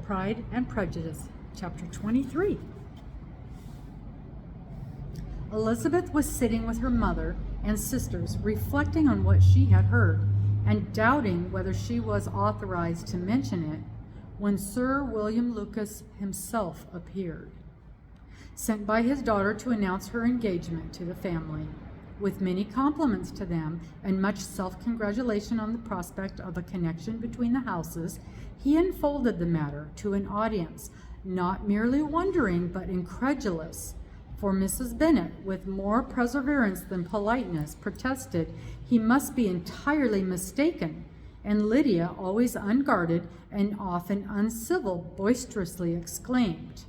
Pride and Prejudice, Chapter 23. Elizabeth was sitting with her mother and sisters, reflecting on what she had heard, and doubting whether she was authorized to mention it, when Sir William Lucas himself appeared, sent by his daughter to announce her engagement to the family. With many compliments to them and much self-congratulation on the prospect of a connection between the houses, he unfolded the matter to an audience, not merely wondering but incredulous, for Mrs. Bennet, with more perseverance than politeness, protested he must be entirely mistaken, and Lydia, always unguarded and often uncivil, boisterously exclaimed,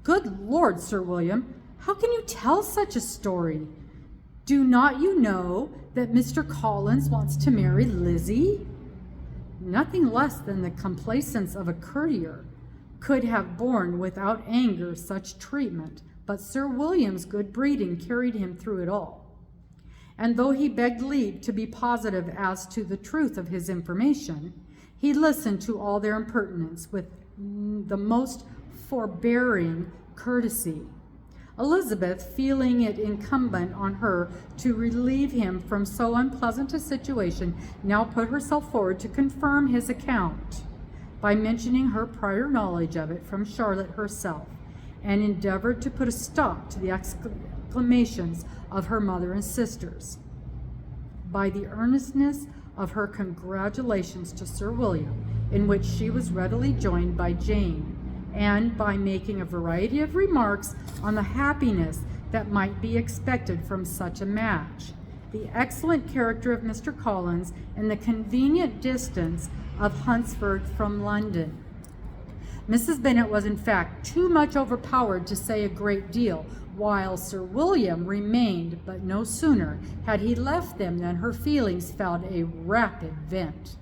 "Good Lord, Sir William, how can you tell such a story? Do not you know that Mr. Collins wants to marry Lizzy?" Nothing less than the complacence of a courtier could have borne without anger such treatment, but Sir William's good breeding carried him through it all. And though he begged leave to be positive as to the truth of his information, he listened to all their impertinence with the most forbearing courtesy. Elizabeth, feeling it incumbent on her to relieve him from so unpleasant a situation, now put herself forward to confirm his account by mentioning her prior knowledge of it from Charlotte herself, and endeavored to put a stop to the exclamations of her mother and sisters by the earnestness of her congratulations to Sir William, in which she was readily joined by Jane, and by making a variety of remarks on the happiness that might be expected from such a match, the excellent character of Mr. Collins, and the convenient distance of Hunsford from London. Mrs. Bennet was in fact too much overpowered to say a great deal, while Sir William remained, but no sooner had he left them than her feelings found a rapid vent.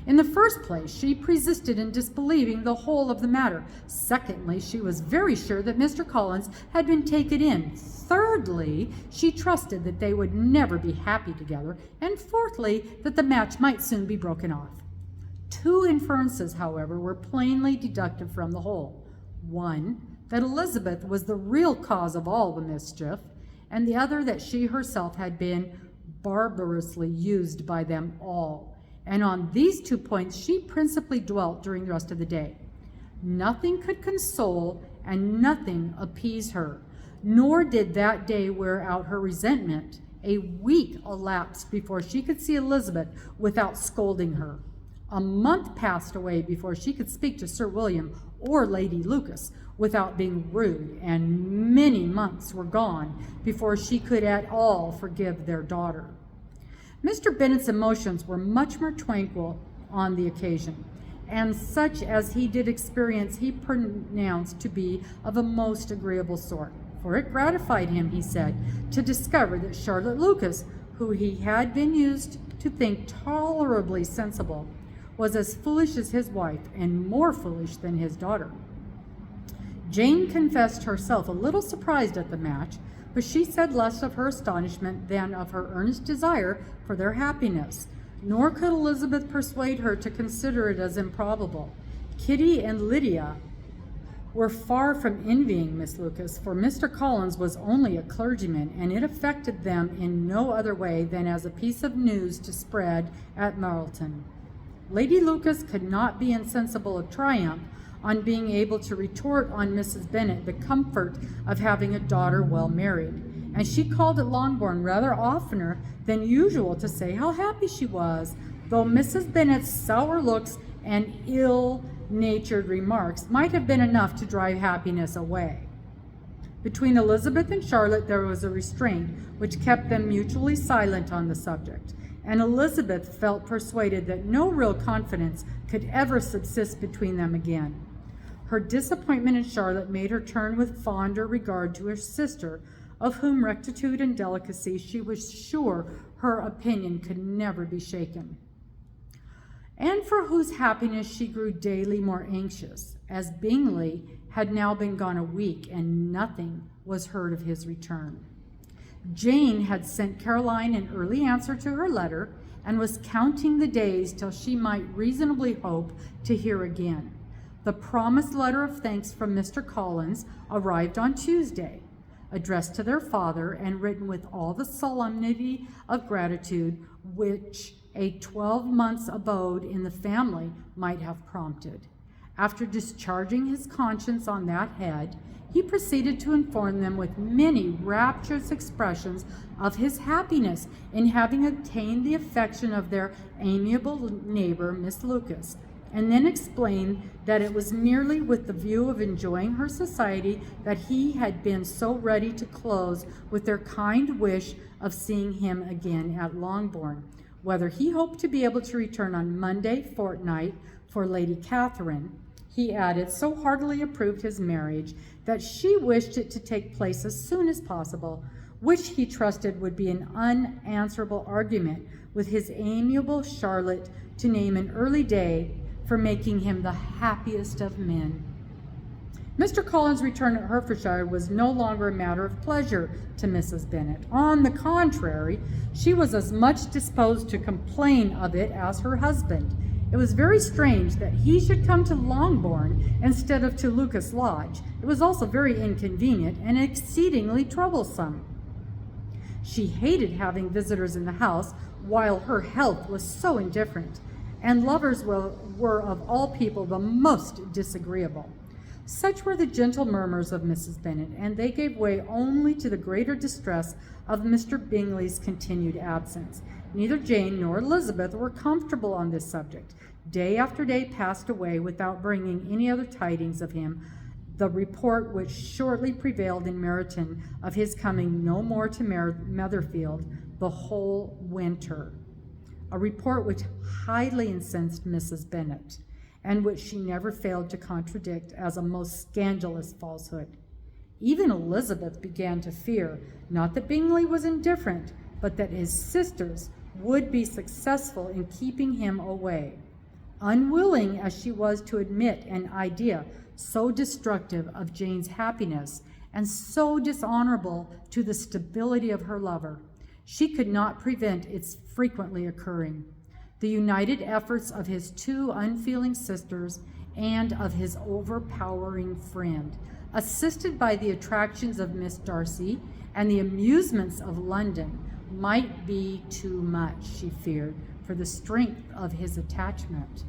In the first place, she persisted in disbelieving the whole of the matter. Secondly, she was very sure that Mr. Collins had been taken in. Thirdly, she trusted that they would never be happy together. And fourthly, that the match might soon be broken off. Two inferences, however, were plainly deducted from the whole. One, that Elizabeth was the real cause of all the mischief, and the other that she herself had been barbarously used by them all. And on these 2 points she principally dwelt during the rest of the day. Nothing could console and nothing appease her, nor did that day wear out her resentment. A week elapsed before she could see Elizabeth without scolding her. A month passed away before she could speak to Sir William or Lady Lucas without being rude, and many months were gone before she could at all forgive their daughter. Mr. Bennet's emotions were much more tranquil on the occasion, and such as he did experience he pronounced to be of a most agreeable sort, for it gratified him, he said, to discover that Charlotte Lucas, who he had been used to think tolerably sensible, was as foolish as his wife, and more foolish than his daughter. Jane confessed herself a little surprised at the match, but she said less of her astonishment than of her earnest desire for their happiness, nor could Elizabeth persuade her to consider it as improbable. Kitty and Lydia were far from envying Miss Lucas, for Mr. Collins was only a clergyman, and it affected them in no other way than as a piece of news to spread at Marlton. Lady Lucas could not be insensible of triumph on being able to retort on Mrs. Bennet the comfort of having a daughter well married, and she called at Longbourn rather oftener than usual to say how happy she was, though Mrs. Bennet's sour looks and ill-natured remarks might have been enough to drive happiness away. Between Elizabeth and Charlotte there was a restraint which kept them mutually silent on the subject, and Elizabeth felt persuaded that no real confidence could ever subsist between them again. Her disappointment in Charlotte made her turn with fonder regard to her sister, of whom rectitude and delicacy she was sure her opinion could never be shaken, and for whose happiness she grew daily more anxious, as Bingley had now been gone a week, and nothing was heard of his return. Jane had sent Caroline an early answer to her letter, and was counting the days till she might reasonably hope to hear again. The promised letter of thanks from Mr. Collins arrived on Tuesday, addressed to their father and written with all the solemnity of gratitude which a 12 months' abode in the family might have prompted. After discharging his conscience on that head, he proceeded to inform them with many rapturous expressions of his happiness in having obtained the affection of their amiable neighbor, Miss Lucas, and then explained that it was merely with the view of enjoying her society that he had been so ready to close with their kind wish of seeing him again at Longbourn, whether he hoped to be able to return on Monday fortnight for Lady Catherine. He added, so heartily approved his marriage that she wished it to take place as soon as possible, which he trusted would be an unanswerable argument with his amiable Charlotte to name an early day for making him the happiest of men. Mr. Collins' return at Hertfordshire was no longer a matter of pleasure to Mrs. Bennet. On the contrary, she was as much disposed to complain of it as her husband. It was very strange that he should come to Longbourn instead of to Lucas Lodge. It was also very inconvenient and exceedingly troublesome. She hated having visitors in the house while her health was so indifferent, and lovers were of all people the most disagreeable. Such were the gentle murmurs of Mrs. Bennet, and they gave way only to the greater distress of Mr. Bingley's continued absence. Neither Jane nor Elizabeth were comfortable on this subject. Day after day passed away without bringing any other tidings of him. The report which shortly prevailed in Meryton of his coming no more to Netherfield the whole winter, a report which highly incensed Mrs. Bennet, and which she never failed to contradict as a most scandalous falsehood. Even Elizabeth began to fear, not that Bingley was indifferent, but that his sisters would be successful in keeping him away, unwilling as she was to admit an idea so destructive of Jane's happiness and so dishonorable to the stability of her lover. She could not prevent its frequently occurring. The united efforts of his two unfeeling sisters and of his overpowering friend, assisted by the attractions of Miss Darcy and the amusements of London, might be too much, she feared, for the strength of his attachment.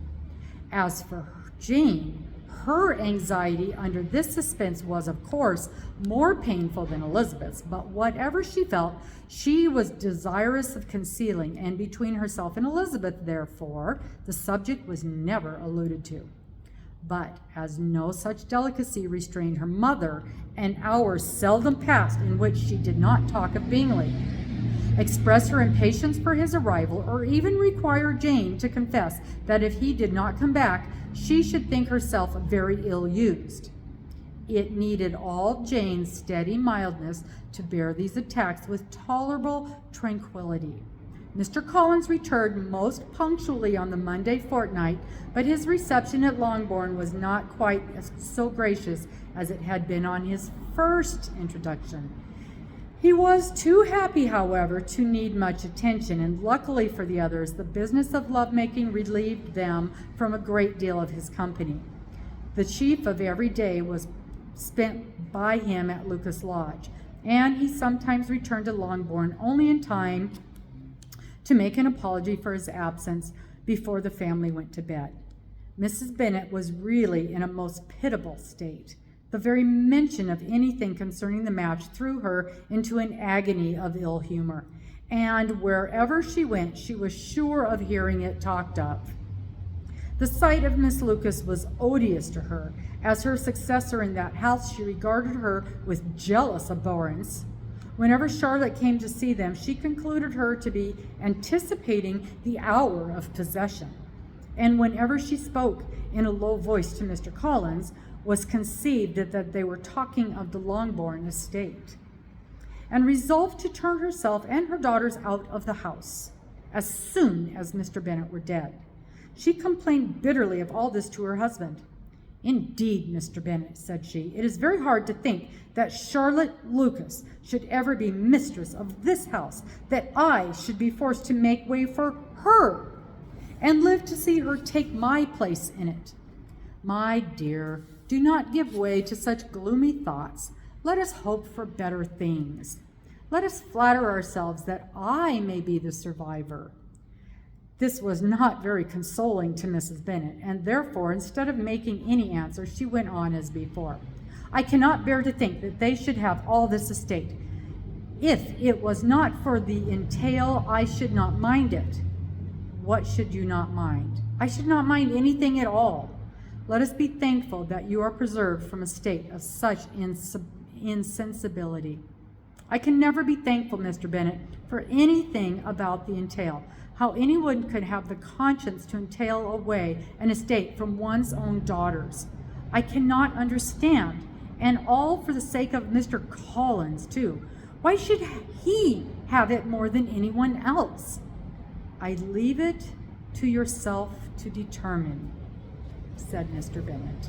As for Jane, her anxiety under this suspense was, of course, more painful than Elizabeth's, but whatever she felt, she was desirous of concealing, and between herself and Elizabeth, therefore, the subject was never alluded to. But as no such delicacy restrained her mother, an hour seldom passed in which she did not talk of Bingley, express her impatience for his arrival, or even require Jane to confess that if he did not come back, she should think herself very ill-used. It needed all Jane's steady mildness to bear these attacks with tolerable tranquillity. Mr. Collins returned most punctually on the Monday fortnight, but his reception at Longbourn was not quite so gracious as it had been on his first introduction. He was too happy, however, to need much attention, and luckily for the others, the business of lovemaking relieved them from a great deal of his company. The chief of every day was spent by him at Lucas Lodge, and he sometimes returned to Longbourn only in time to make an apology for his absence before the family went to bed. Mrs. Bennet was really in a most pitiable state. The very mention of anything concerning the match threw her into an agony of ill humor, and wherever she went, she was sure of hearing it talked of. The sight of Miss Lucas was odious to her. As her successor in that house, she regarded her with jealous abhorrence. Whenever Charlotte came to see them, she concluded her to be anticipating the hour of possession, and whenever she spoke in a low voice to Mr. Collins, was conceived that they were talking of the Longbourn estate, and resolved to turn herself and her daughters out of the house as soon as Mr. Bennet were dead. She complained bitterly of all this to her husband. "Indeed, Mr. Bennet," said she, "it is very hard to think that Charlotte Lucas should ever be mistress of this house, that I should be forced to make way for her, and live to see her take my place in it. My dear, do not give way to such gloomy thoughts. Let us hope for better things. Let us flatter ourselves that I may be the survivor." This was not very consoling to Mrs. Bennet, and therefore, instead of making any answer, she went on as before. "I cannot bear to think that they should have all this estate. If it was not for the entail, I should not mind it." "What should you not mind?" "I should not mind anything at all. Let us be thankful that you are preserved from a state of such insensibility." "I can never be thankful, Mr. Bennet, for anything about the entail. How anyone could have the conscience to entail away an estate from one's own daughters, I cannot understand, and all for the sake of Mr. Collins, too. Why should he have it more than anyone else?" "I leave it to yourself to determine," said Mr. Bennet.